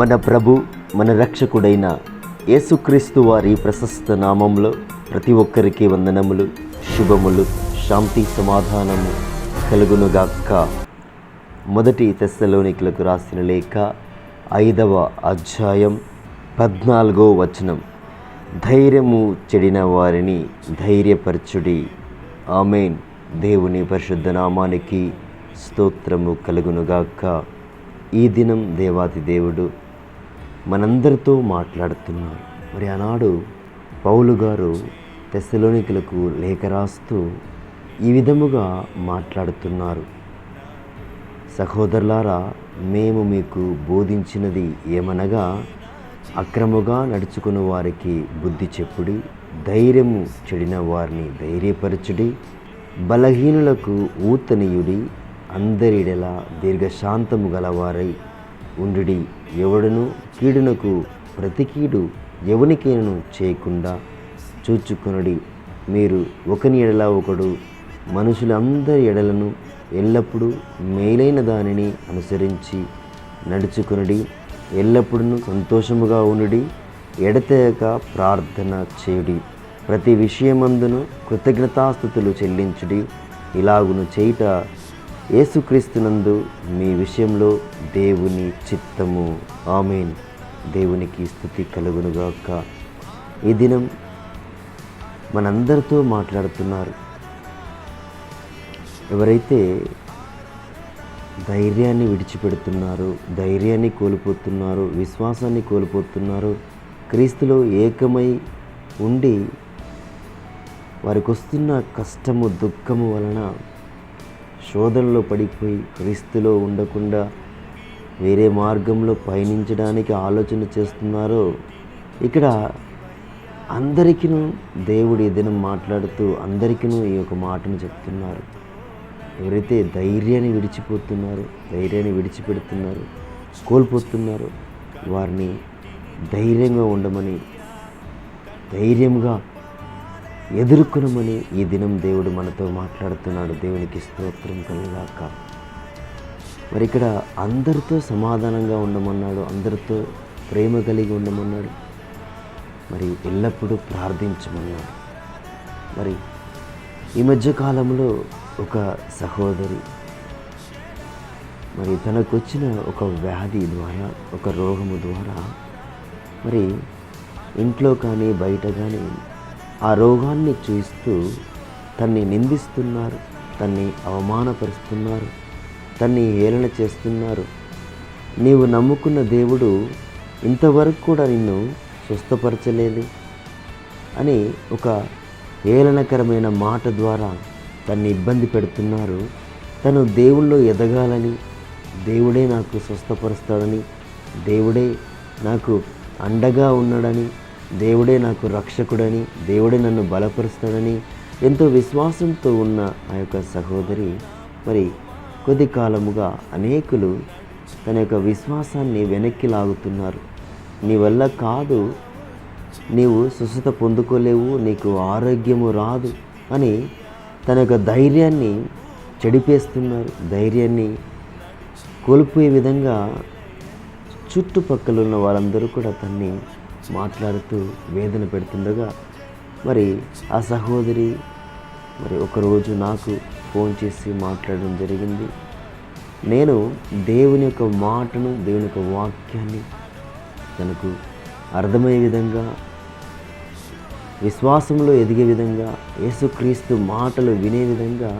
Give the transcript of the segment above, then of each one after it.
మన ప్రభు మన రక్షకుడైన యేసుక్రీస్తు వారి ప్రశస్త నామంలో ప్రతి ఒక్కరికి వందనములు, శుభములు, శాంతి సమాధానము కలుగునుగాక. మొదటి తెస్సలోనికులకు రాసిన లేఖ 5వ అధ్యాయం 14వ వచనం. ధైర్యము చెడిన వారిని ధైర్యపరచుడి. ఆమేన్. దేవుని పరిశుద్ధ నామానికి స్తోత్రము కలుగునుగాక. ఈ దినం దేవాతి దేవుడు మనందరితో మాట్లాడుతున్నారు. మరి ఆనాడు పౌలు గారు తెస్సలోనికులకు లేఖ రాస్తూ ఈ విధముగా మాట్లాడుతున్నారు. సహోదరులారా, మేము మీకు బోధించినది ఏమనగా, అక్రముగా నడుచుకున్న వారికి బుద్ధి చెప్పుడి, ధైర్యము చెడిన వారిని ధైర్యపరచుడి, బలహీనులకు ఊతనీయుడి, అందరిడెలా దీర్ఘశాంతము గలవారై ఉండుడి. ఎవడును కీడునకు ప్రతి కీడు ఎవనికైనను చేయకుండా చూచుకొనుడి. మీరు ఒకని ఎడల ఒకడు మనుషులందరి ఎడలను ఎల్లప్పుడూ మేలైన దానిని అనుసరించి నడుచుకొనుడి. ఎల్లప్పుడూ సంతోషముగా ఉండుడి. ఎడతెగక ప్రార్థన చేయుడి. ప్రతి విషయమందును కృతజ్ఞతాస్తుతులు చెల్లించుడి. ఇలాగును చేయుట యేసుక్రీస్తునందు మీ విషయంలో దేవుని చిత్తము. ఆమేన్. దేవునికి స్తుతి కలుగునుగాక. ఈ దినం మనందరితో మాట్లాడుతున్నారు. ఎవరైతే ధైర్యాన్ని విడిచిపెడుతున్నారో, ధైర్యాన్ని కోల్పోతున్నారో, విశ్వాసాన్ని కోల్పోతున్నారో, క్రీస్తులో ఏకమై ఉండి వారికి వస్తున్న కష్టము, దుఃఖము వలన శోధనలో పడిపోయి క్రీస్తులో ఉండకుండా వేరే మార్గంలో పయనించడానికి ఆలోచన చేస్తున్నారో, ఇక్కడ అందరికీ దేవుడు ఈ దినం మాట్లాడుతూ అందరికీ ఈ యొక్క మాటను చెప్తున్నారు. ఎవరైతే ధైర్యాన్ని విడిచిపెడుతున్నారు, కోల్పోతున్నారు, వారిని ధైర్యంగా ఉండమని, ధైర్యంగా ఎదుర్కొనమని ఈ దినం దేవుడు మనతో మాట్లాడుతున్నాడు. దేవునికి స్తోత్రం కలుగాక. మరి ఇక్కడ అందరితో సమాధానంగా ఉండమన్నాడు, అందరితో ప్రేమ కలిగి ఉండమన్నాడు, మరి ఎల్లప్పుడూ ప్రార్థించమన్నాడు. మరి ఈ మధ్యకాలంలో ఒక సహోదరి మరి తనకు వచ్చిన ఒక వ్యాధి ద్వారా, ఒక రోగము ద్వారా మరి ఇంట్లో కానీ బయట కానీ ఆ రోగాన్ని చూస్తూ తన్ని నిందిస్తున్నారు, తన్ని అవమానపరుస్తున్నారు, తన్ని హేళన చేస్తున్నారు. నీవు నమ్ముకున్న దేవుడు ఇంతవరకు కూడా నిన్ను స్వస్థపరచలేదు అని ఒక హేళనకరమైన మాట ద్వారా తన్ని ఇబ్బంది పెడుతున్నారు. తను దేవుళ్ళో ఎదగాలని, దేవుడే నాకు స్వస్థపరుస్తాడని, దేవుడే నాకు అండగా ఉన్నాడని, దేవుడే నాకు రక్షకుడని, దేవుడే నన్ను బలపరుస్తాడని ఎంతో విశ్వాసంతో ఉన్న ఆ యొక్క సహోదరి మరి కొద్ది కాలముగా అనేకులు తన యొక్క విశ్వాసాన్ని వెనక్కి లాగుతున్నారు. నీ వల్ల కాదు, నీవు స్వస్థత పొందుకోలేవు, నీకు ఆరోగ్యము రాదు అని తన యొక్క ధైర్యాన్ని చెడిపేస్తున్నారు. ధైర్యాన్ని కోల్పోయే విధంగా చుట్టుపక్కల ఉన్న వారందరూ కూడా తన్ని మాట్లాడుతూ వేదన పెడుతుండగా మరి ఆ సహోదరి మరి ఒకరోజు నాకు ఫోన్ చేసి మాట్లాడడం జరిగింది. నేను దేవుని యొక్క మాటను, దేవుని యొక్క వాక్యాన్ని తనకు అర్థమయ్యే విధంగా, విశ్వాసంలో ఎదిగే విధంగా, యేసుక్రీస్తు మాటలు వినే విధంగా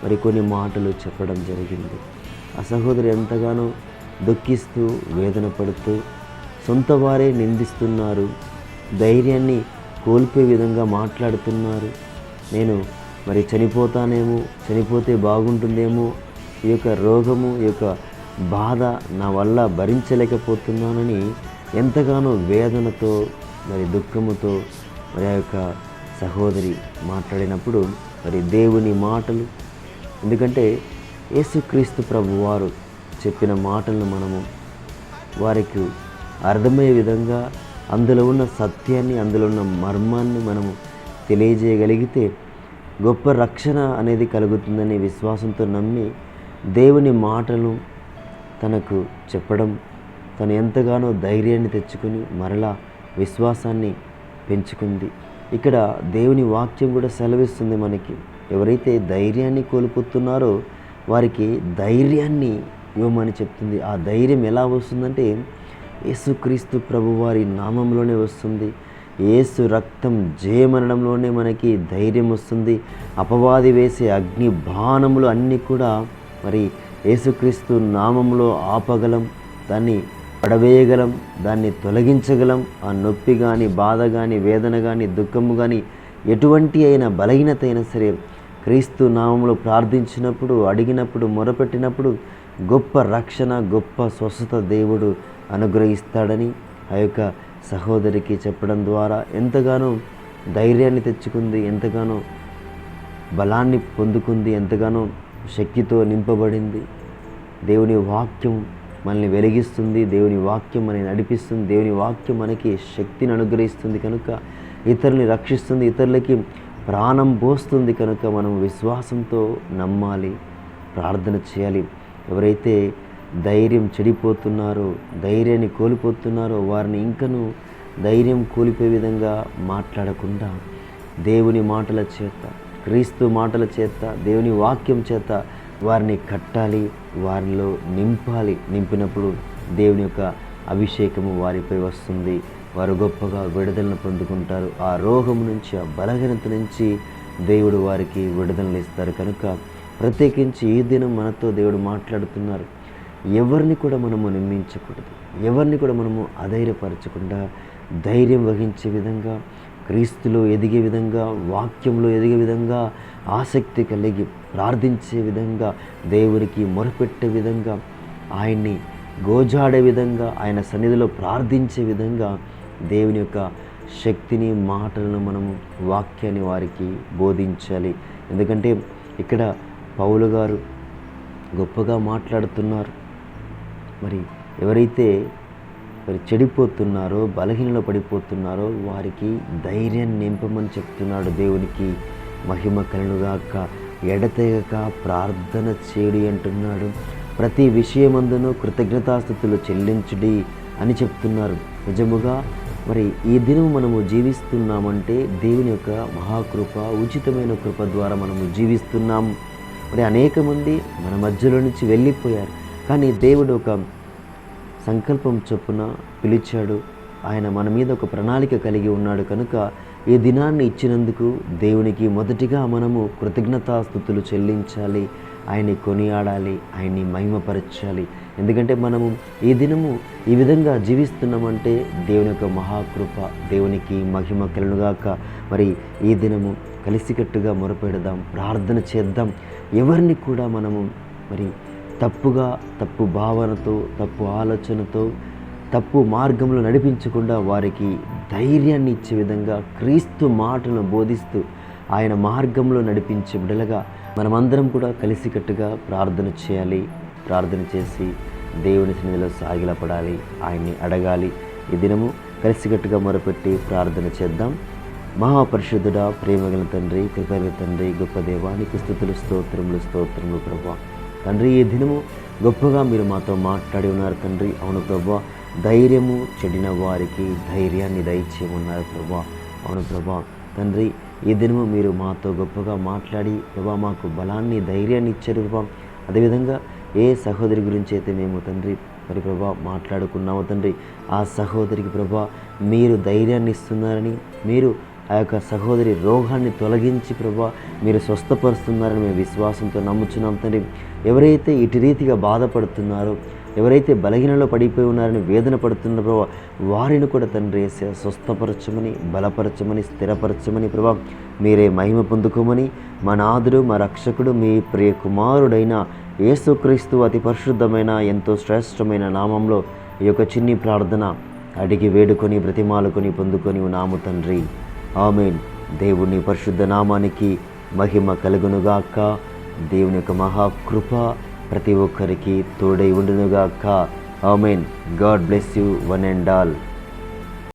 మరి కొన్ని మాటలు చెప్పడం జరిగింది. ఆ సహోదరి ఎంతగానో దుఃఖిస్తూ వేదన పడుతూ సొంత వారే నిందిస్తున్నారు, ధైర్యాన్ని కోల్పోయే విధంగా మాట్లాడుతున్నారు. నేను మరి చనిపోతానేమో, చనిపోతే బాగుంటుందేమో, ఈ యొక్క రోగము, ఈ యొక్క బాధ నా వల్ల భరించలేకపోతున్నానని ఎంతగానో వేదనతో మరి దుఃఖముతో మరి ఆ యొక్క సహోదరి మాట్లాడినప్పుడు మరి దేవుని మాటలు, ఎందుకంటే యేసుక్రీస్తు ప్రభు వారు చెప్పిన మాటలను మనము వారికి అర్థమయ్యే విధంగా, అందులో ఉన్న సత్యాన్ని, అందులో ఉన్న మర్మాన్ని మనము తెలియజేయగలిగితే గొప్ప రక్షణ అనేది కలుగుతుందని విశ్వాసంతో నమ్మి దేవుని మాటలు తనకు చెప్పడం, తను ఎంతగానో ధైర్యాన్ని తెచ్చుకుని మరలా విశ్వాసాన్ని పెంచుకుంది. ఇక్కడ దేవుని వాక్యం కూడా సెలవిస్తుంది మనకి, ఎవరైతే ధైర్యాన్ని కోల్పోతున్నారో వారికి ధైర్యాన్ని ఇవ్వమని చెప్తుంది. ఆ ధైర్యం ఎలా వస్తుందంటే యేసుక్రీస్తు ప్రభువారి నామంలోనే వస్తుంది. యేసు రక్తం జయమనడంలోనే మనకి ధైర్యం వస్తుంది. అపవాది వేసే అగ్ని బాణములు అన్నీ కూడా మరి యేసుక్రీస్తు నామంలో ఆపగలం, దాన్ని పడవేయగలం, దాన్ని తొలగించగలం. ఆ నొప్పి కానీ, బాధ కానీ, వేదన కానీ, దుఃఖము కానీ, ఎటువంటి అయినా బలహీనత అయినా సరే క్రీస్తు నామంలో ప్రార్థించినప్పుడు, అడిగినప్పుడు, మొరపెట్టినప్పుడు గొప్ప రక్షణ, గొప్ప స్వస్థత దేవుడు అనుగ్రహిస్తాడని ఆ యొక్క సహోదరికి చెప్పడం ద్వారా ఎంతగానో ధైర్యాన్ని తెచ్చుకుంది, ఎంతగానో బలాన్ని పొందుకుంది, ఎంతగానో శక్తితో నింపబడింది. దేవుని వాక్యం మనల్ని వెలిగిస్తుంది, దేవుని వాక్యం మనల్ని నడిపిస్తుంది, దేవుని వాక్యం మనకి శక్తిని అనుగ్రహిస్తుంది కనుక, ఇతరుల్ని రక్షిస్తుంది, ఇతరులకి ప్రాణం పోస్తుంది కనుక మనం విశ్వాసంతో నమ్మాలి, ప్రార్థన చేయాలి. ఎవరైతే ధైర్యం చెడిపోతున్నారో, ధైర్యాన్ని కోల్పోతున్నారో వారిని ఇంకనూ ధైర్యం కోల్పోయే విధంగా మాట్లాడకుండా దేవుని మాటల చేత, క్రీస్తు మాటల చేత, దేవుని వాక్యం చేత వారిని కట్టాలి, వారిలో నింపాలి. నింపినప్పుడు దేవుని యొక్క అభిషేకము వారిపై వస్తుంది. వారు గొప్పగా విడుదలను పొందుకుంటారు. ఆ రోగం నుంచి, ఆ బలహీనత నుంచి దేవుడు వారికి విడుదలను ఇస్తారు. కనుక ప్రత్యేకించి ఈ దినం మనతో దేవుడు మాట్లాడుతున్నారు. ఎవరిని కూడా మనము నిందించకూడదు, ఎవరిని కూడా మనము అధైర్యపరచకుండా ధైర్యం వహించే విధంగా, క్రీస్తులో ఎదిగే విధంగా, వాక్యంలో ఎదిగే విధంగా, ఆసక్తి కలిగి ప్రార్థించే విధంగా, దేవునికి మొరపెట్టే విధంగా, ఆయన్ని గోజాడే విధంగా, ఆయన సన్నిధిలో ప్రార్థించే విధంగా దేవుని యొక్క శక్తిని, మాటలను మనము, వాక్యాన్ని వారికి బోధించాలి. ఎందుకంటే ఇక్కడ పౌలు గారు గొప్పగా మాట్లాడుతున్నారు. మరి ఎవరైతే చెడిపోతున్నారో, బలహీనలో పడిపోతున్నారో వారికి ధైర్యాన్ని నింపమని చెప్తున్నాడు. దేవునికి మహిమ కలుగుగాక. ఎడతెగక ప్రార్థన చేయుడి అంటున్నాడు. ప్రతి విషయమందును కృతజ్ఞతాస్తుతులు చెల్లించుడి అని చెప్తున్నారు. నిజముగా మరి ఈ దినం మనము జీవిస్తున్నామంటే దేవుని యొక్క మహాకృప, ఉచితమైన కృప ద్వారా మనము జీవిస్తున్నాము. మరి అనేక మంది మన మధ్యలో నుంచి వెళ్ళిపోయారు, కానీ దేవుడు ఒక సంకల్పం చొప్పున పిలిచాడు. ఆయన మన మీద ఒక ప్రణాళిక కలిగి ఉన్నాడు. కనుక ఈ దినాన్ని ఇచ్చినందుకు దేవునికి మొదటిగా మనము కృతజ్ఞతాస్తుతులు చెల్లించాలి, ఆయన్ని కొనియాడాలి, ఆయన్ని మహిమపరచాలి. ఎందుకంటే మనము ఈ దినము ఈ విధంగా జీవిస్తున్నామంటే దేవుని యొక్క మహాకృప. దేవునికి మహిమ కలుగుగాక. మరి ఈ దినము కలిసికట్టుగా మొరపెడదాం, ప్రార్థన చేద్దాం. ఎవరిని కూడా మనము మరి తప్పు భావనతో, తప్పు ఆలోచనతో, తప్పు మార్గంలో నడిపించకుండా వారికి ధైర్యాన్ని ఇచ్చే విధంగా క్రీస్తు మాటలను బోధిస్తూ ఆయన మార్గంలో నడిపించే బిడ్డలుగా మనమందరం కూడా కలిసికట్టుగా ప్రార్థన చేయాలి. ప్రార్థన చేసి దేవుని సన్నిధిలో సాగిలపడాలి, ఆయన్ని అడగాలి. ఈ దినము కలిసికట్టుగా మొరపెట్టి ప్రార్థన చేద్దాం. మహాపరిశుద్ధుడా, ప్రేమగల తండ్రి, కృపగల తండ్రి, గొప్ప దేవా, నీకు స్తుతులు, స్తోత్రములు ప్రభువా. తండ్రి, ఈ దినము గొప్పగా మీరు మాతో మాట్లాడి ఉన్నారు తండ్రి. అవును ప్రభువా, ధైర్యము చెడిన వారికి ధైర్యాన్ని దయచేయమన్నారు ప్రభువా. అవును ప్రభువా తండ్రి, ఈ దినము మీరు మాతో గొప్పగా మాట్లాడి ప్రభువా మాకు బలాన్ని, ధైర్యాన్ని ఇచ్చారు ప్రభువా. అదేవిధంగా ఏ సహోదరి గురించి అయితే మేము తండ్రి మరి ప్రభువా మాట్లాడుకున్నాము తండ్రి, ఆ సహోదరికి ప్రభువా మీరు ధైర్యాన్ని ఇస్తున్నారని, మీరు ఆ యొక్క సహోదరి రోగాన్ని తొలగించి ప్రభువా మీరు స్వస్థపరుస్తున్నారని మేము విశ్వాసంతో నమ్ముచున్నాం తండ్రి. ఎవరైతే ఇటు రీతిగా బాధపడుతున్నారో, ఎవరైతే బలహీనలో పడిపోయి ఉన్నారని వేదన పడుతున్న ప్రభావ వారిని కూడా తండ్రి స్వస్థపరచమని, బలపరచమని, స్థిరపరచమని ప్రభావ మీరే మహిమ పొందుకోమని మా నాథుడు, మా రక్షకుడు, మీ ప్రియ కుమారుడైన యేసుక్రీస్తు అతి పరిశుద్ధమైన, ఎంతో శ్రేష్టమైన నామంలో ఈ యొక్క చిన్ని ప్రార్థన అడిగి వేడుకొని బ్రతిమాలుకొని పొందుకొని ఉన్నాము తండ్రి. ఆమేన్. దేవుని పరిశుద్ధ నామానికి మహిమ కలుగునుగాక. దేవుని యొక్క మహాకృప ప్రతి ఒక్కరికి తోడై ఉండునుగాక. Amen. God bless you one and all.